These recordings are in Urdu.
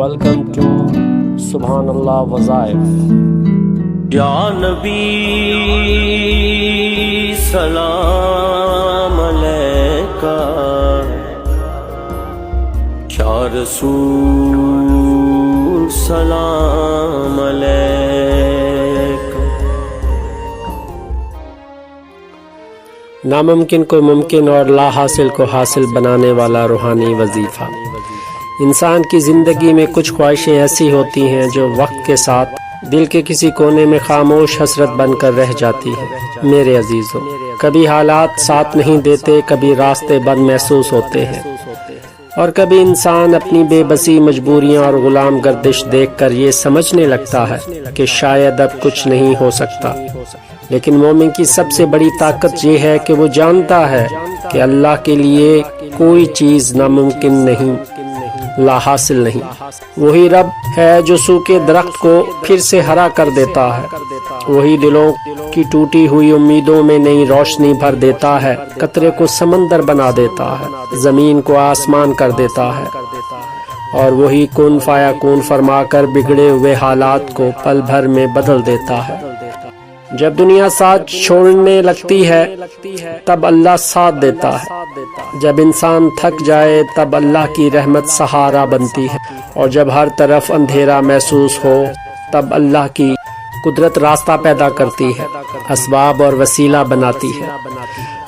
Welcome to Subhan Allah Wazaif. یا نبی سلام علیکہ، یا رسول سلام علیکہ۔ ناممکن کو ممکن اور لا حاصل کو حاصل بنانے والا روحانی وظیفہ۔ انسان کی زندگی میں کچھ خواہشیں ایسی ہوتی ہیں جو وقت کے ساتھ دل کے کسی کونے میں خاموش حسرت بن کر رہ جاتی ہے۔ میرے عزیزو، کبھی حالات ساتھ نہیں دیتے، کبھی راستے بند محسوس ہوتے ہیں، اور کبھی انسان اپنی بے بسی، مجبوریاں اور غلام گردش دیکھ کر یہ سمجھنے لگتا ہے کہ شاید اب کچھ نہیں ہو سکتا۔ لیکن مومن کی سب سے بڑی طاقت یہ ہے کہ وہ جانتا ہے کہ اللہ کے لیے کوئی چیز ناممکن نہیں، لا حاصل نہیں۔ وہی رب ہے جو سوکھے درخت کو پھر سے ہرا کر دیتا ہے، وہی دلوں کی ٹوٹی ہوئی امیدوں میں نئی روشنی بھر دیتا ہے، قطرے کو سمندر بنا دیتا ہے، زمین کو آسمان کر دیتا ہے، اور وہی کن فایا کون فرما کر بگڑے ہوئے حالات کو پل بھر میں بدل دیتا ہے۔ جب دنیا ساتھ چھوڑنے لگتی ہے تب اللہ ساتھ دیتا ہے، جب انسان تھک جائے تب اللہ کی رحمت سہارا بنتی ہے، اور جب ہر طرف اندھیرا محسوس ہو تب اللہ کی قدرت راستہ پیدا کرتی ہے، اسباب اور وسیلہ بناتی ہے۔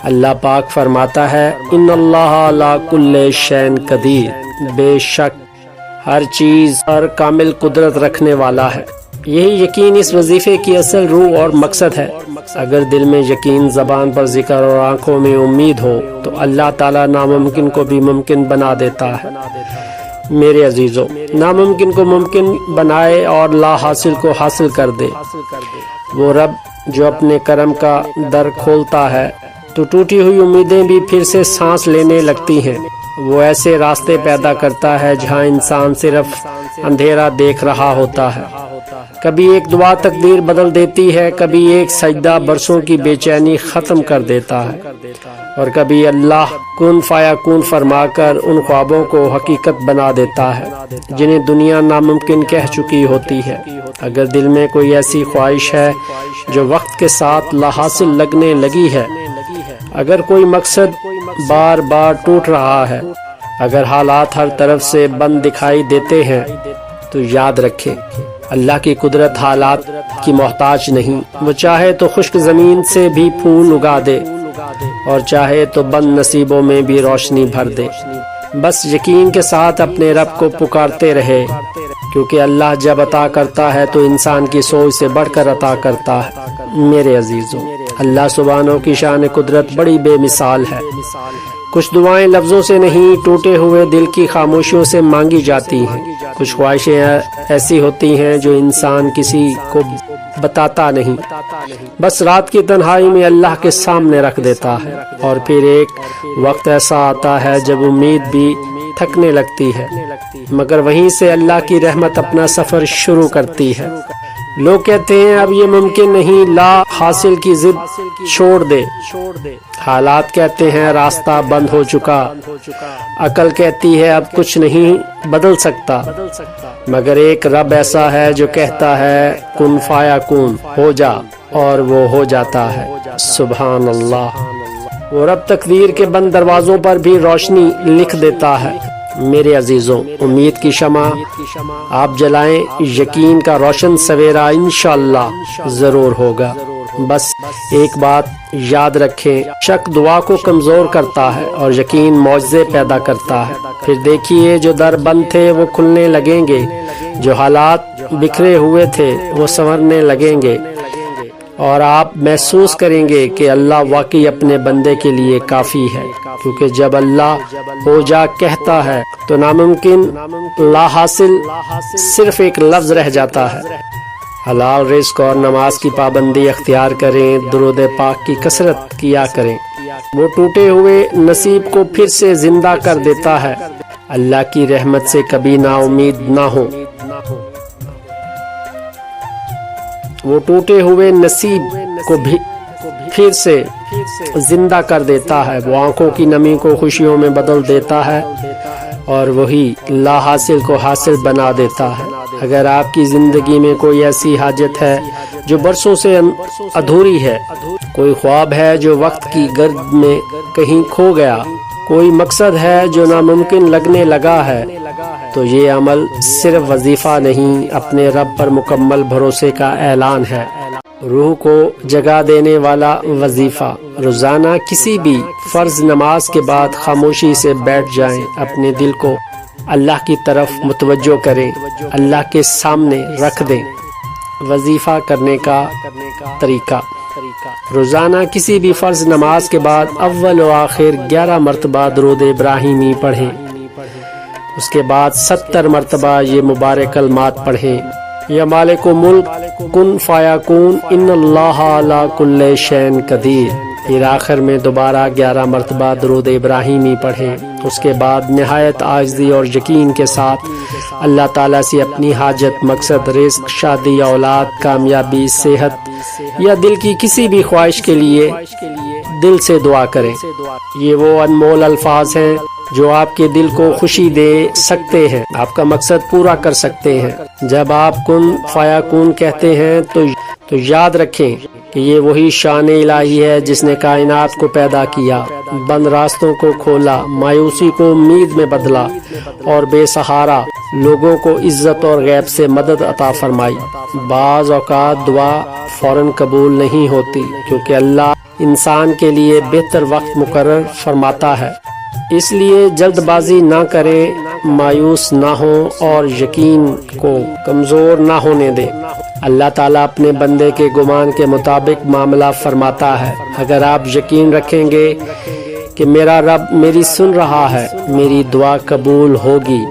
اللہ پاک فرماتا ہے، ان اللہ علی کل شیء قدیر، بے شک ہر چیز پر کامل قدرت رکھنے والا ہے۔ یہی یقین اس وظیفے کی اصل روح اور مقصد ہے۔ اگر دل میں یقین، زبان پر ذکر اور آنکھوں میں امید ہو تو اللہ تعالیٰ ناممکن کو بھی ممکن بنا دیتا ہے۔ میرے عزیزو، ناممکن کو ممکن بنائے اور لا حاصل کو حاصل کر دے وہ رب جو اپنے کرم کا در کھولتا ہے تو ٹوٹی ہوئی امیدیں بھی پھر سے سانس لینے لگتی ہیں۔ وہ ایسے راستے پیدا کرتا ہے جہاں انسان صرف اندھیرا دیکھ رہا ہوتا ہے۔ کبھی ایک دعا تقدیر بدل دیتی ہے، کبھی ایک سجدہ برسوں کی بے چینی ختم کر دیتا ہے، اور کبھی اللہ کن فایا کون فرما کر ان خوابوں کو حقیقت بنا دیتا ہے جنہیں دنیا ناممکن کہہ چکی ہوتی ہے۔ اگر دل میں کوئی ایسی خواہش ہے جو وقت کے ساتھ لا حاصل لگنے لگی ہے، اگر کوئی مقصد بار بار ٹوٹ رہا ہے، اگر حالات ہر طرف سے بند دکھائی دیتے ہیں، تو یاد رکھیں اللہ کی قدرت حالات کی محتاج نہیں۔ وہ چاہے تو خشک زمین سے بھی پھول اگا دے، اور چاہے تو بند نصیبوں میں بھی روشنی بھر دے۔ بس یقین کے ساتھ اپنے رب کو پکارتے رہے، کیونکہ اللہ جب عطا کرتا ہے تو انسان کی سوچ سے بڑھ کر عطا کرتا ہے۔ میرے عزیزوں، اللہ سبحانہ کی شان قدرت بڑی بے مثال ہے۔ کچھ دعائیں لفظوں سے نہیں، ٹوٹے ہوئے دل کی خاموشیوں سے مانگی جاتی ہیں۔ کچھ خواہشیں ایسی ہوتی ہیں جو انسان کسی کو بتاتا نہیں، بس رات کی تنہائی میں اللہ کے سامنے رکھ دیتا ہے، اور پھر ایک وقت ایسا آتا ہے جب امید بھی تھکنے لگتی ہے، مگر وہیں سے اللہ کی رحمت اپنا سفر شروع کرتی ہے۔ لوگ کہتے ہیں اب یہ ممکن نہیں، لا حاصل کی ضد چھوڑ دے۔ حالات کہتے ہیں راستہ بند ہو چکا، عقل کہتی ہے اب کچھ نہیں بدل سکتا، مگر ایک رب ایسا ہے جو کہتا ہے کن فایا کون، ہو جا، اور وہ ہو جاتا ہے۔ سبحان اللہ۔ وہ رب تقدیر کے بند دروازوں پر بھی روشنی لکھ دیتا ہے۔ میرے عزیزوں، امید کی شمع آپ جلائیں، یقین کا روشن سویرا انشاءاللہ ضرور ہوگا۔ بس ایک بات یاد رکھیں، شک دعا کو کمزور کرتا ہے اور یقین معجزے پیدا کرتا ہے۔ پھر دیکھیے جو در بند تھے وہ کھلنے لگیں گے، جو حالات بکھرے ہوئے تھے وہ سنورنے لگیں گے، اور آپ محسوس کریں گے کہ اللہ واقعی اپنے بندے کے لیے کافی ہے، کیونکہ جب اللہ ہو جا کہتا ہے تو ناممکن لا حاصل صرف ایک لفظ رہ جاتا ہے۔ حلال رزق اور نماز کی پابندی اختیار کریں، درود پاک کی کثرت کیا کریں، وہ ٹوٹے ہوئے نصیب کو پھر سے زندہ کر دیتا ہے۔ اللہ کی رحمت سے کبھی نا امید نہ ہو، وہ ٹوٹے ہوئے نصیب کو بھی پھر سے زندہ کر دیتا ہے، وہ آنکھوں کی نمی کو خوشیوں میں بدل دیتا ہے، اور وہی لا حاصل کو حاصل بنا دیتا ہے۔ اگر آپ کی زندگی میں کوئی ایسی حاجت ہے جو برسوں سے ادھوری ہے، کوئی خواب ہے جو وقت کی گرد میں کہیں کھو گیا، کوئی مقصد ہے جو ناممکن لگنے لگا ہے، تو یہ عمل صرف وظیفہ نہیں، اپنے رب پر مکمل بھروسے کا اعلان ہے۔ روح کو جگا دینے والا وظیفہ۔ روزانہ کسی بھی فرض نماز کے بعد خاموشی سے بیٹھ جائیں، اپنے دل کو اللہ کی طرف متوجہ کریں، اللہ کے سامنے رکھ دیں۔ وظیفہ کرنے کا طریقہ: روزانہ کسی بھی فرض نماز کے بعد اول و آخر 11 مرتبہ درود ابراہیمی پڑھیں، اس کے بعد 70 مرتبہ یہ مبارک کلمات پڑھیں: یا مالک ملک کن فیکون ان اللہ علی کل شیء قدیر۔ پھر آخر میں دوبارہ 11 مرتبہ درود ابراہیمی پڑھیں، اس کے بعد نہایت عاجزی اور یقین کے ساتھ اللہ تعالیٰ سے اپنی حاجت، مقصد، رزق، شادی، اولاد، کامیابی، صحت یا دل کی کسی بھی خواہش کے لیے دل سے دعا کریں۔ یہ وہ انمول الفاظ ہیں جو آپ کے دل کو خوشی دے سکتے ہیں، آپ کا مقصد پورا کر سکتے ہیں۔ جب آپ کن فیکون کہتے ہیں تو یاد رکھیں کہ یہ وہی شان الہی ہے جس نے کائنات کو پیدا کیا، بند راستوں کو کھولا، مایوسی کو امید میں بدلا اور بے سہارا لوگوں کو عزت اور غیب سے مدد عطا فرمائی۔ بعض اوقات دعا فوراً قبول نہیں ہوتی کیونکہ اللہ انسان کے لیے بہتر وقت مقرر فرماتا ہے، اس لیے جلد بازی نہ کریں، مایوس نہ ہوں اور یقین کو کمزور نہ ہونے دیں۔ اللہ تعالیٰ اپنے بندے کے گمان کے مطابق معاملہ فرماتا ہے۔ اگر آپ یقین رکھیں گے کہ میرا رب میری سن رہا ہے، میری دعا قبول ہوگی،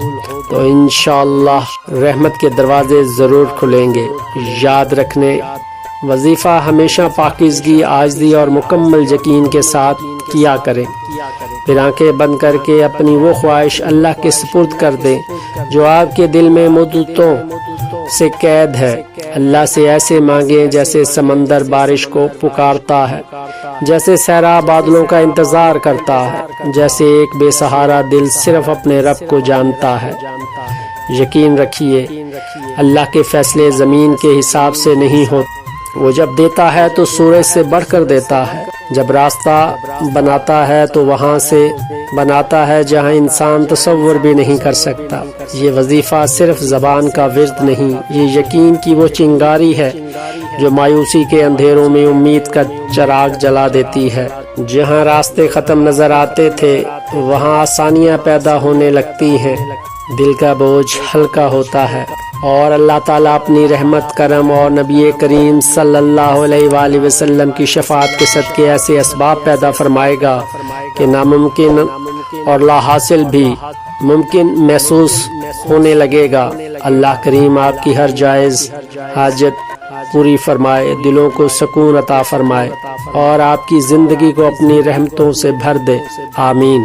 تو انشاءاللہ رحمت کے دروازے ضرور کھلیں گے۔ یاد رکھنے، وظیفہ ہمیشہ پاکیزگی، عاجزی اور مکمل یقین کے ساتھ کیا کریں۔ پھر آنکھیں بند کر کے اپنی وہ خواہش اللہ کے سپرد کر دیں جو آپ کے دل میں مدتوں سے قید ہے۔ اللہ سے ایسے مانگیں جیسے سمندر بارش کو پکارتا ہے، جیسے صحرا بادلوں کا انتظار کرتا ہے، جیسے ایک بے سہارا دل صرف اپنے رب کو جانتا ہے۔ یقین رکھیے، اللہ کے فیصلے زمین کے حساب سے نہیں ہوتے، وہ جب دیتا ہے تو سورج سے بڑھ کر دیتا ہے، جب راستہ بناتا ہے تو وہاں سے بناتا ہے جہاں انسان تصور بھی نہیں کر سکتا۔ یہ وظیفہ صرف زبان کا ورد نہیں، یہ یقین کی وہ چنگاری ہے جو مایوسی کے اندھیروں میں امید کا چراغ جلا دیتی ہے۔ جہاں راستے ختم نظر آتے تھے وہاں آسانیاں پیدا ہونے لگتی ہیں، دل کا بوجھ ہلکا ہوتا ہے اور اللہ تعالیٰ اپنی رحمت، کرم اور نبی کریم صلی اللہ علیہ وآلہ وسلم کی شفاعت کے صدقے ایسے اسباب پیدا فرمائے گا کہ ناممکن اور لا حاصل بھی ممکن محسوس ہونے لگے گا۔ اللہ کریم آپ کی ہر جائز حاجت پوری فرمائے، دلوں کو سکون عطا فرمائے اور آپ کی زندگی کو اپنی رحمتوں سے بھر دے۔ آمین۔